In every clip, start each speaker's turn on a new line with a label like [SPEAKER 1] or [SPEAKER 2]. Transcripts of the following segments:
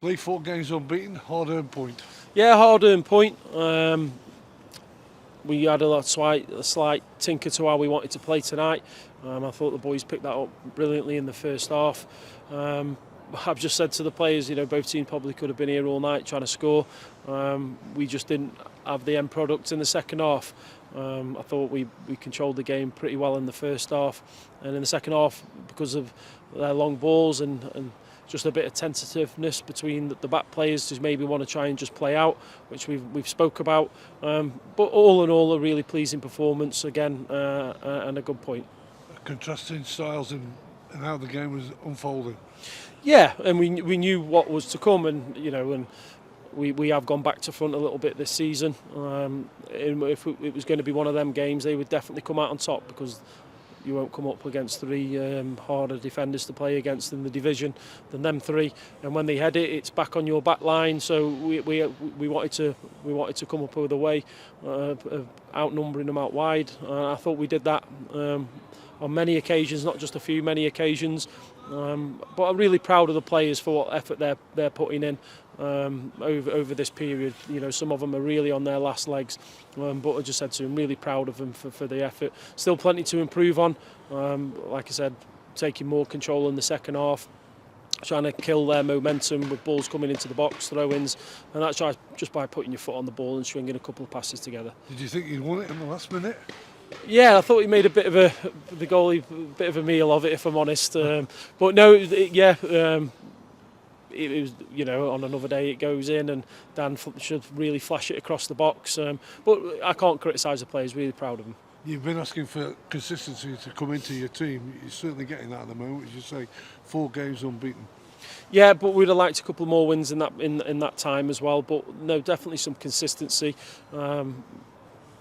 [SPEAKER 1] Play 4 games unbeaten, hard-earned point.
[SPEAKER 2] Yeah, hard-earned point. We had a slight tinker to how we wanted to play tonight. I thought the boys picked that up brilliantly in the first half. I've just said to the players, both teams probably could have been here all night trying to score. We just didn't have the end product in the second half. I thought we controlled the game pretty well in the first half, and in the second half, because of their long balls and just a bit of tentativeness between the back players, just maybe want to try and just play out, which we've spoke about. But all in all, a really pleasing performance again, and a good point.
[SPEAKER 1] Contrasting styles and how the game was unfolding.
[SPEAKER 2] Yeah, and we knew what was to come, and we have gone back to front a little bit this season. If it was going to be one of them games, they would definitely come out on top, because you won't come up against three harder defenders to play against in the division than them three. And when they head it, it's back on your back line. So we wanted to come up with a way of outnumbering them out wide. I thought we did that on many occasions, not just a few, many occasions. But I'm really proud of the players for what effort they're putting in over this period. Some of them are really on their last legs, but I just said to them, really proud of them for the effort. Still plenty to improve on. Like I said, taking more control in the second half, trying to kill their momentum with balls coming into the box, throw-ins, and that's just by putting your foot on the ball and stringing a couple of passes together.
[SPEAKER 1] Did you think you'd won it in the last minute?
[SPEAKER 2] Yeah, I thought he made the goalie a bit of a meal of it, if I'm honest. But no, it was, on another day it goes in, and Dan should really flash it across the box. But I can't criticise the players, really proud of them.
[SPEAKER 1] You've been asking for consistency to come into your team. You're certainly getting that at the moment, as you say, 4 games unbeaten.
[SPEAKER 2] Yeah, but we'd have liked a couple more wins in that time as well. But no, definitely some consistency.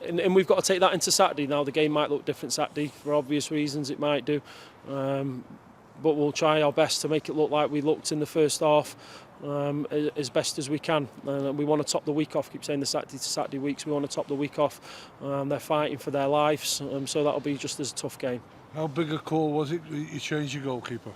[SPEAKER 2] And we've got to take that into Saturday. Now the game might look different Saturday for obvious reasons, it might do. But we'll try our best to make it look like we looked in the first half, as best as we can. We want to top the week off. Keep saying the Saturday to Saturday weeks. We want to top the week off. They're fighting for their lives, so that'll be just as a tough game.
[SPEAKER 1] How big a call was it you changed your goalkeeper?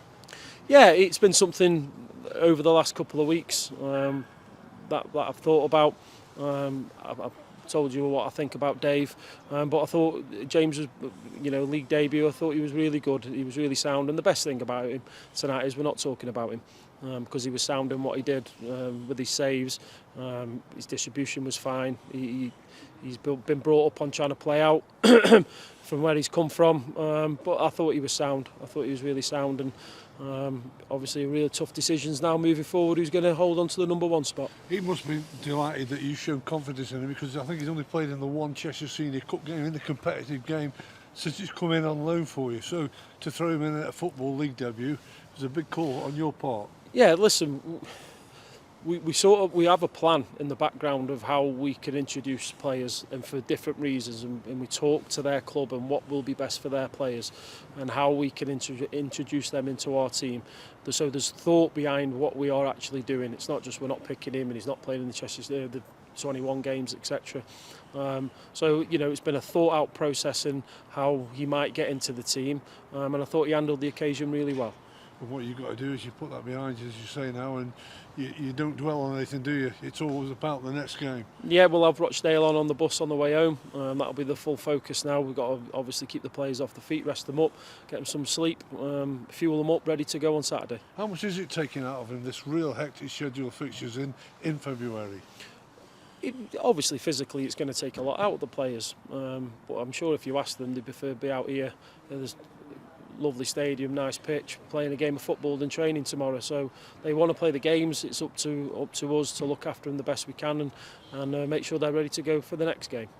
[SPEAKER 2] Yeah, it's been something over the last couple of weeks that I've thought about. I've told you what I think about Dave, but I thought James was, league debut. I thought he was really good. He was really sound, and the best thing about him tonight is we're not talking about him, because he was sound in what he did with his saves. His distribution was fine. He's been brought up on trying to play out from where he's come from, but I thought he was sound. I thought he was really sound, and obviously really tough decisions now moving forward. Who's going to hold on to the number 1 spot?
[SPEAKER 1] He must be delighted that you've shown confidence in him, because I think he's only played in the one Cheshire Senior Cup game, in the competitive game, since he's come in on loan for you. So to throw him in at a Football League debut was a big call on your part.
[SPEAKER 2] Yeah, listen, we have a plan in the background of how we can introduce players, and for different reasons, and we talk to their club and what will be best for their players and how we can introduce them into our team. So there's thought behind what we are actually doing. It's not just we're not picking him and he's not playing in the Cheshire the 21 games, etc. So it's been a thought out process in how he might get into the team, and I thought he handled the occasion really well.
[SPEAKER 1] And what you've got to do is you put that behind you, as you say now, and you don't dwell on anything, do you? It's always about the next game. Yeah,
[SPEAKER 2] we'll have Rochdale on the bus on the way home. That'll be the full focus now. We've got to obviously keep the players off the feet, rest them up, get them some sleep, fuel them up, ready to go on Saturday.
[SPEAKER 1] How much is it taking out of him, this real hectic schedule of fixtures in February?
[SPEAKER 2] Obviously, physically, it's going to take a lot out of the players. But I'm sure if you ask them, they prefer to be out here. There's lovely stadium, nice pitch, playing a game of football than training tomorrow. So they want to play the games. It's up to us to look after them the best we can and make sure they're ready to go for the next game.